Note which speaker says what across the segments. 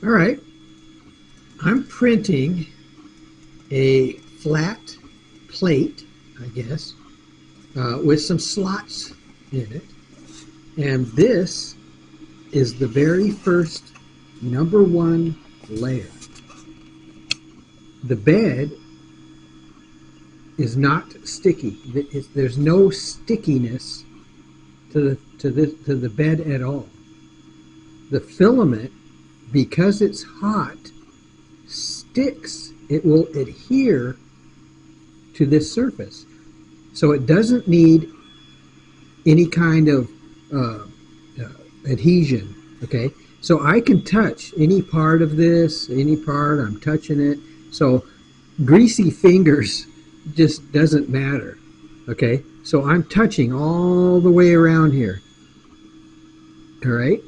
Speaker 1: All right, I'm printing a flat plate, I guess, with some slots in it. And this is the very first number one layer. The bed is not sticky. There's no stickiness to the bed at all. The filament, because it's hot, sticks. It will adhere to this surface. So it doesn't need any kind of uh, adhesion. Okay, so I can touch any part of this, any part, I'm touching it. So greasy fingers just doesn't matter. Okay, so I'm touching all the way around here. All right,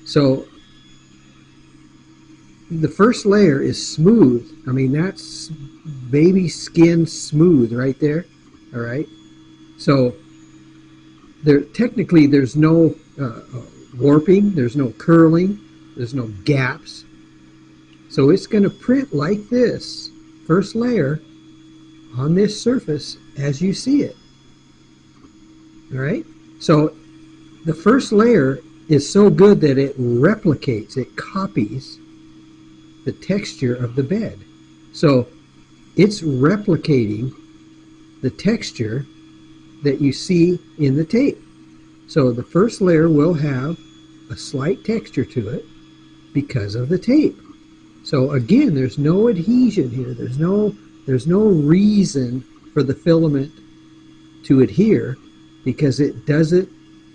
Speaker 1: so the first layer is smooth. I mean, that's baby skin smooth right there. All right, so there's no warping, there's no curling, there's no gaps. So it's going to print like this, first layer, on this surface as you see it. All right, so the first layer is so good that it replicates, it copies the texture of the bed. So it's replicating the texture that you see in the tape. So the first layer will have a slight texture to it because of the tape. So again, there's no adhesion here. There's no reason for the filament to adhere because it does it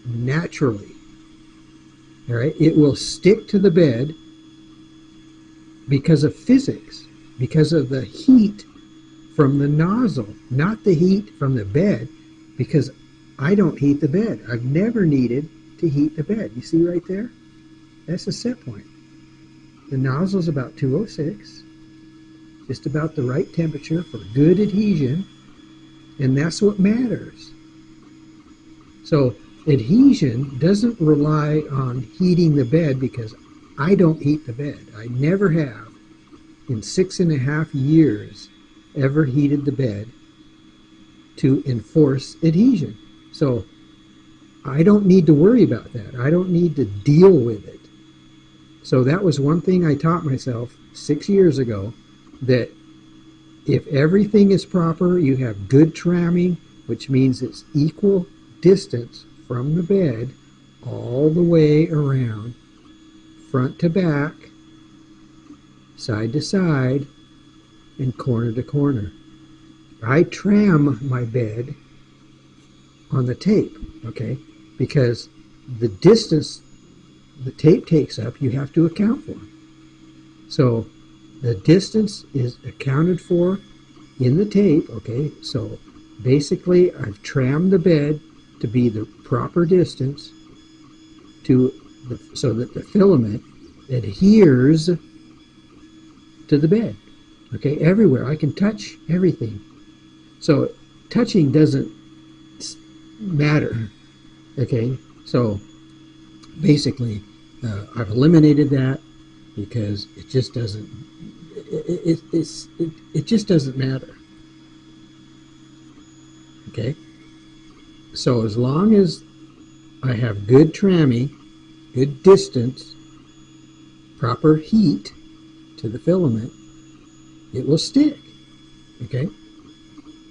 Speaker 1: naturally. All right, it will stick to the bed because of physics, because of the heat from the nozzle, not the heat from the bed, because I don't heat the bed. I've never needed to heat the bed. You see right there? That's the set point. The nozzle's about 206, just about the right temperature for good adhesion, and that's what matters. So adhesion doesn't rely on heating the bed because I don't heat the bed. I never have in 6.5 years ever heated the bed to enforce adhesion. So I don't need to worry about that. I don't need to deal with it. So that was one thing I taught myself 6 years ago, that if everything is proper, you have good tramming, which means it's equal distance from the bed all the way around, front to back, side to side, and corner to corner. I tram my bed on the tape, okay, because the distance the tape takes up, you have to account for. So the distance is accounted for in the tape, okay, so basically I've trammed the bed to be the proper distance so that the filament adheres to the bed, okay, everywhere. I can touch everything. So touching doesn't matter, okay, so basically I've eliminated that because it just doesn't it just doesn't matter, okay. So as long as I have good tramming, good distance, proper heat to the filament, it will stick, okay.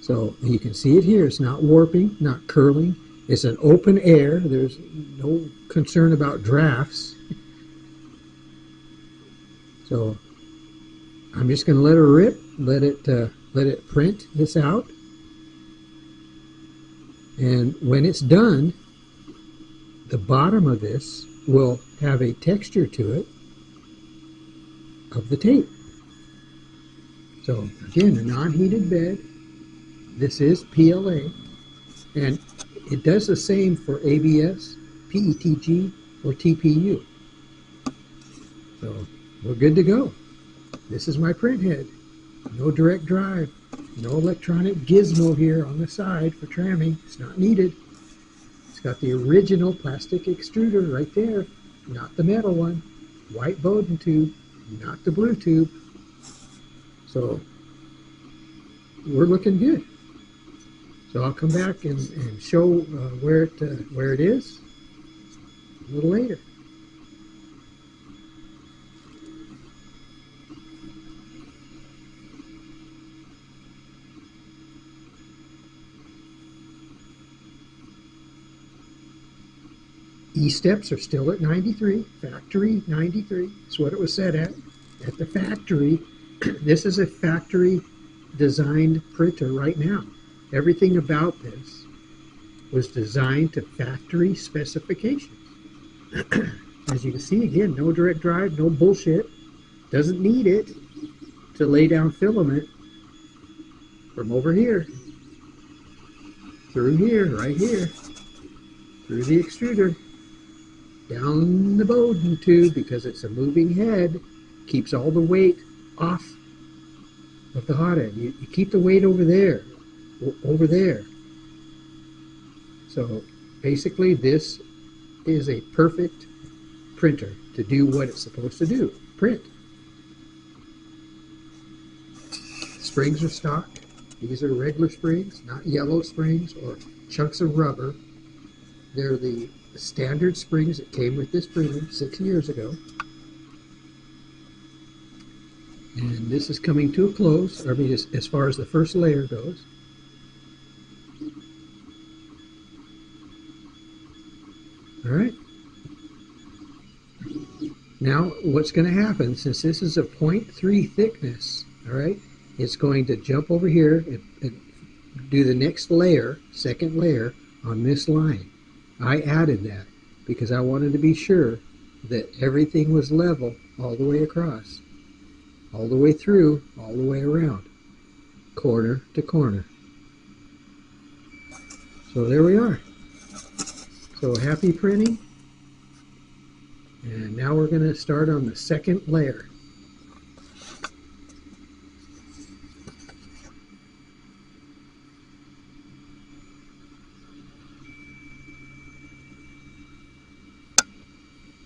Speaker 1: So you can see it here. It's not warping, not curling. It's an open air. There's no concern about drafts. So I'm just going to let her rip, let it print this out. And when it's done, the bottom of this will have a texture to it of the tape. So again, a non-heated bed. This is PLA, and it does the same for ABS, PETG, or TPU. So we're good to go. This is my print head. No direct drive, no electronic gizmo here on the side for tramming. It's not needed. It's got the original plastic extruder right there, not the metal one. White Bowden tube. not the blue tube. So we're looking good. So I'll come back and show where it is a little later. E-steps are still at 93, factory 93. That's what it was set at the factory. This is a factory designed printer right now. Everything about this was designed to factory specifications. As you can see, again, no direct drive, no bullshit. Doesn't need it to lay down filament from over here, through here, right here, through the extruder, down the Bowden tube, because it's a moving head, keeps all the weight off of the hot end. You keep the weight over there, So basically this is a perfect printer to do what it's supposed to do, print. Springs are stock. These are regular springs, not yellow springs or chunks of rubber. They're the standard springs that came with this printer 6 years ago. And this is coming to a close, I mean, as far as the first layer goes. All right. Now, what's going to happen, since this is a 0.3 thickness, all right, it's going to jump over here and do the next layer, second layer, on this line. I added that because I wanted to be sure that everything was level all the way across, all the way through, all the way around, corner to corner. So there we are. So happy printing. And now we're going to start on the second layer.